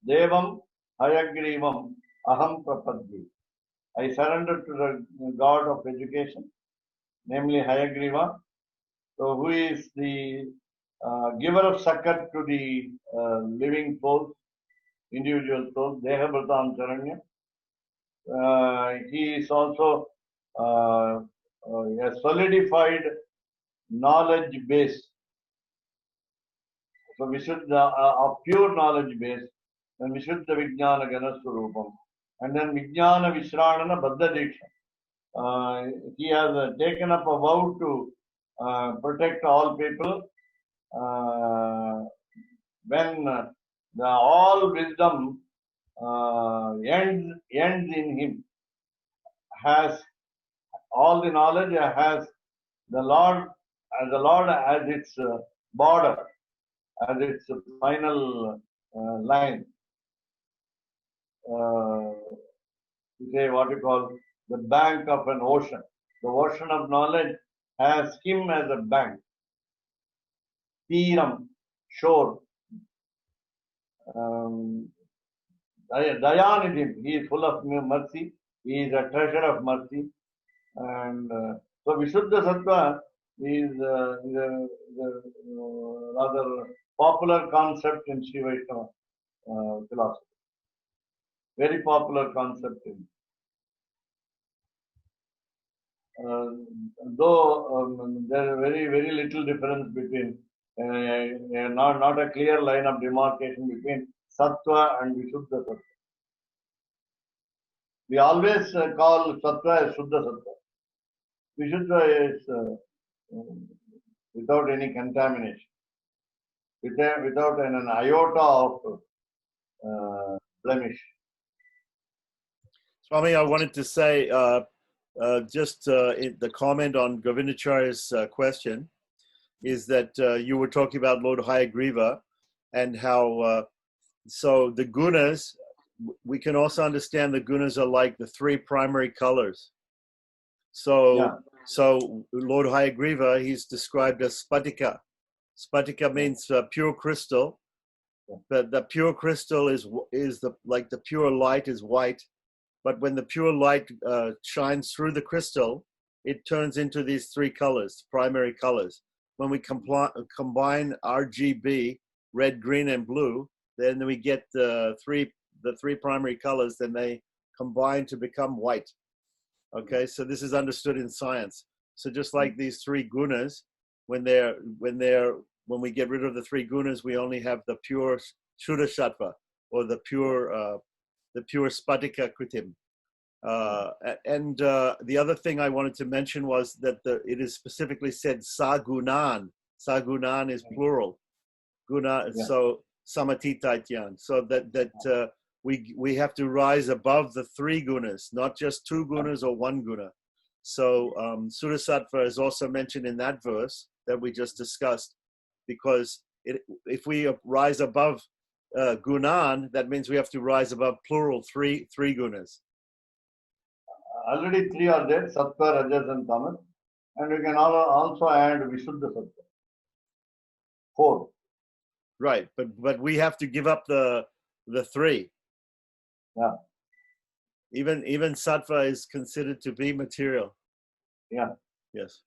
Devam Hayagrivam Aham Prapadye. I surrender to the god of education, namely Hayagriva. So who is the giver of succor to the living souls, individual souls, Dehabhritam Sharanyam. He is also a solidified knowledge base. So Vishuddha, a pure knowledge base, then Vishuddha Vijnana Ghanaswarupam. And then Vijnana Vishrana Baddha Diksha. He has taken up a vow to protect all people. When all wisdom ends in him, has all the knowledge, has the Lord as its border, as its final line. Say what you call the bank of an ocean. The ocean of knowledge has him as a bank. Tiram, shore. Dayanidhim, he is full of mercy. He is a treasure of mercy. And so Vishuddha Sattva is a rather popular concept in Sri Vaishnava philosophy. Very popular concept. Though there is very little difference between not a clear line of demarcation between Sattva and Vishuddha Sattva. We always call Sattva as Shuddha Sattva. Vishuddha is without any contamination, without an iota of blemish. Swami, I wanted to say the comment on Govindacharya's question is that you were talking about Lord Hayagriva and how so the gunas, we can also understand the gunas are like the three primary colors. So Yeah. so Lord Hayagriva, he's described as Spatika. Spatika means pure crystal. But the pure crystal is like the pure light is white, but when the pure light shines through the crystal, it turns into these three colors, primary colors. When we combine RGB, red, green, and blue, then we get the three primary colors. Then they combine to become white. Okay, so this is understood in science. So just like these three gunas, when we get rid of the three gunas, we only have the pure Shuddha Sattva, or the pure Spatika Kritim. And the other thing I wanted to mention was that it is specifically said Sagunan. Sagunan is plural. Guna, Yeah. so Samatitaityan. So that we have to rise above the three gunas, not just two gunas or one guna. So Shuddha Sattva is also mentioned in that verse that we just discussed, because if we rise above gunan, that means we have to rise above plural three gunas. Already three are there, Sattva, Rajas, and Tamas. And we can also add Vishuddha Sattva. 4. Right, but we have to give up the three. Yeah. Even sattva is considered to be material. Yeah. Yes.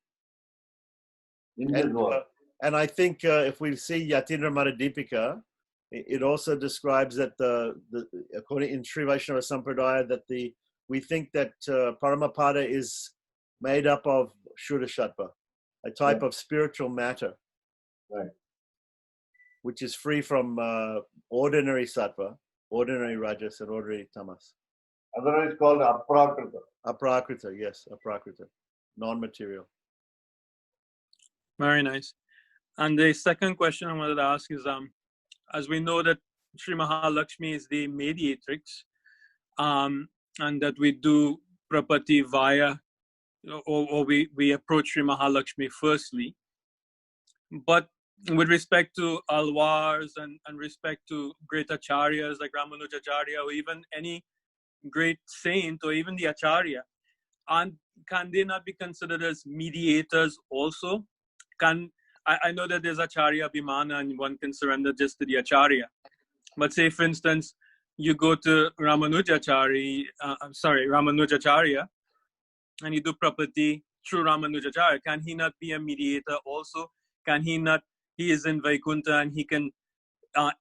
In this world. And I think if we see Yatindra Madhudipika, it also describes that according in Sri Vaishnava Sampradaya, that we think that Paramapada is made up of Shuddha Sattva, a type of spiritual matter, Right. which is free from ordinary sattva, ordinary rajas, and ordinary tamas. Otherwise called Aprakrita. Aprakrita, yes, aprakrita, non-material. Very nice. And the second question I wanted to ask is, as we know that Sri Mahalakshmi is the mediatrix, and that we do prapati via, or we approach Sri Mahalakshmi firstly. But with respect to alwars and respect to great acharyas like Ramanujacharya, or even any great saint, or even the acharya, and can they not be considered as mediators also? I know that there's acharya abhimana and one can surrender just to the acharya. But say, for instance, you go to Ramanujacharya, and you do prapati through Ramanujacharya. Can he not be a mediator also? Can he not? He is in Vaikuntha and he can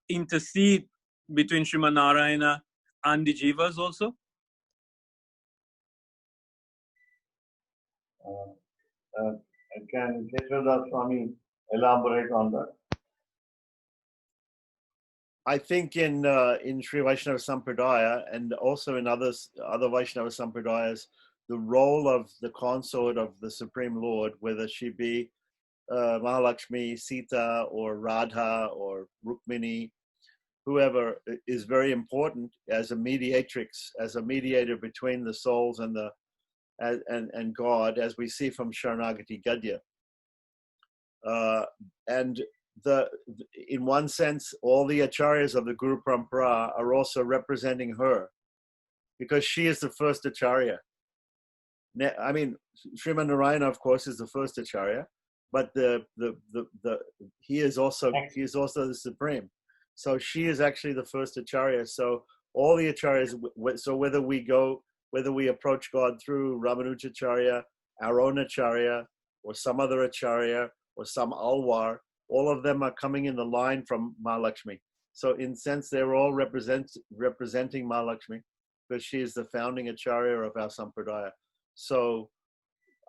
intercede between Srimad Narayana and the jivas also? Can Keshavdas Swami elaborate on that? I think in Sri Vaishnava Sampradaya and also in other Vaishnava Sampradayas, the role of the consort of the Supreme Lord, whether she be Mahalakshmi, Sita, or Radha, or Rukmini, whoever, is very important as a mediatrix, as a mediator between the souls and and God, as we see from Sharanagati Gadya. And in one sense, all the acharyas of the Guru Parampara are also representing her, because she is the first acharya. I mean, Srimad Narayana, of course, is the first acharya, but he is also the supreme. So she is actually the first acharya. So all the acharyas. So whether we approach God through Ramanujacharya, our own acharya, or some other acharya, or some alwar, all of them are coming in the line from Mahalakshmi. So in sense, they're all representing Mahalakshmi, because she is the founding acharya of our sampradaya. So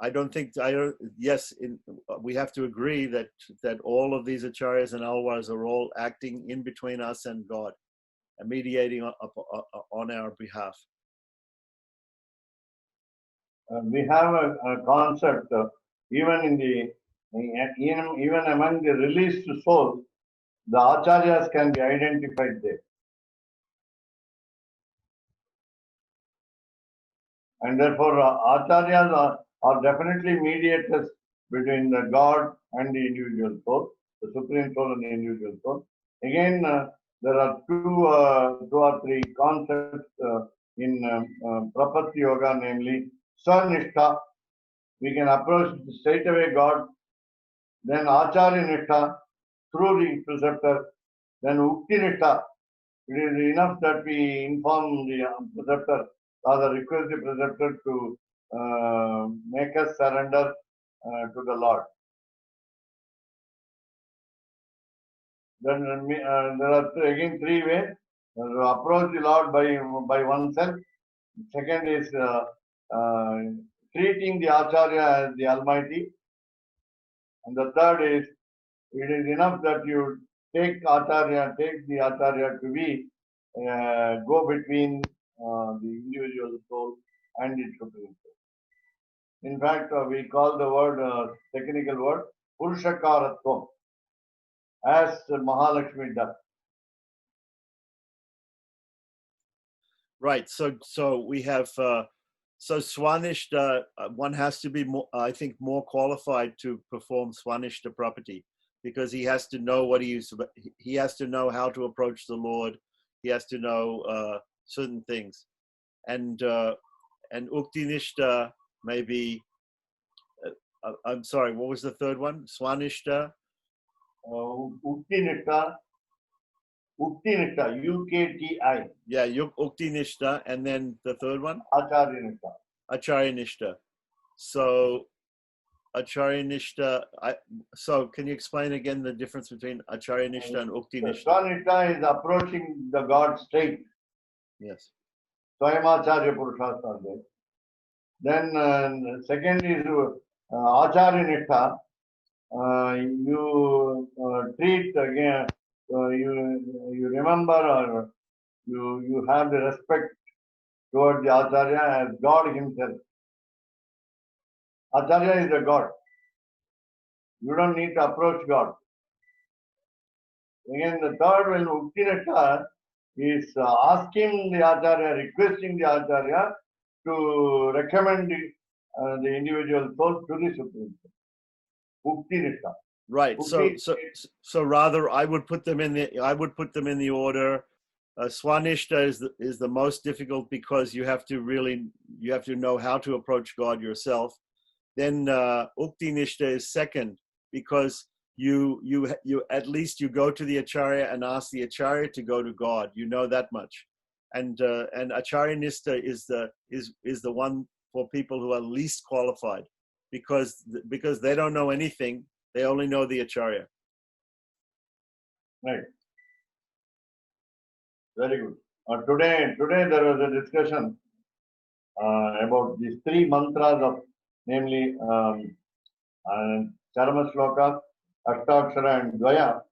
I don't think yes, we have to agree that all of these acharyas and alvars are all acting in between us and God and mediating on our behalf. We have a concept even among the released souls, the acharyas can be identified there. And therefore, acharyas are definitely mediators between the God and the individual soul, the supreme soul and the individual soul. Again, there are two or three concepts in Prapatti Yoga, namely Swanishtha. We can approach straight away God, then Acharya Nishtha through the preceptor, then Ukti Nishtha. It is enough that we inform the preceptor or the request the preceptor to make us surrender to the Lord. Then there are again three ways to approach the Lord by oneself. Second is treating the Acharya as the Almighty. And the third is, it is enough that you take the Acharya to be go between the individual soul and its supreme soul. In fact, we call the word, technical word, Purushakaratvam, as Mahalakshmi does. Right. So we have Swanishta. One has to be more, I think, more qualified to perform Swanishta property, because he has to know what he has to know how to approach the Lord. He has to know certain things, and Uktinishta maybe. I'm sorry. What was the third one? Swanishta. Uktinishta, UKTI. Yeah, Uktinishta, and then the third one? Acharyanishta. So, Acharyanishta, so can you explain again the difference between Acharyanishta and Uktinishta? Swanishta is approaching the God straight. Yes. Swayamacharya Purushastra. Then second is Acharyanishta. You treat again, you remember or you have the respect towards the Acharya as God himself. Acharya is a God. You don't need to approach God. Again, the third one, Uktinishta, is asking the Acharya, requesting the Acharya to recommend the individual soul to the Supreme Soul. Uktinishta. Right. So rather, I would put them in the order. Swanishta is the most difficult, because you have to know how to approach God yourself. Then Uktinishta is second, because you at least you go to the Acharya and ask the Acharya to go to God. You know that much. And Acharyanishta is the one for people who are least qualified, because they don't know anything. They only know the Acharya. Right. Very good. Today there was a discussion about these three mantras of, namely Charma Shloka, Ashtakshara and Dvaya.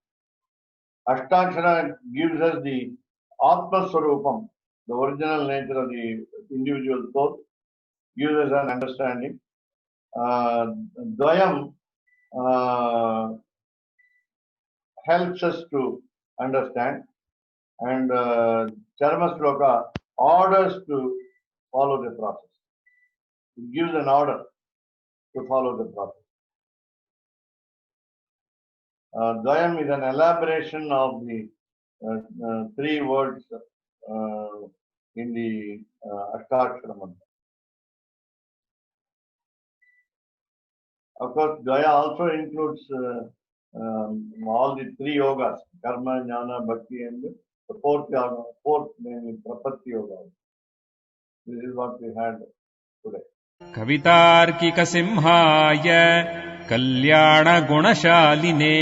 Ashtakshara gives us the Atma Swarupam, the original nature of the individual soul, gives us an understanding. Dvayam helps us to understand, and Charma Shloka orders to follow the process. It gives an order to follow the process. Dvayam is an elaboration of the three words in the Ashtakshara mantra. Of course, Dvaya also includes all the three yogas, Karma, Jnana, Bhakti, and the fourth namely Prapatti Yoga. This is what we had today. कवितार्किकसिंहाय कल्याणगुणशालिने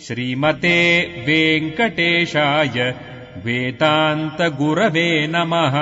श्रीमते वेङ्कटेशाय वेदान्तगुरवे नमः।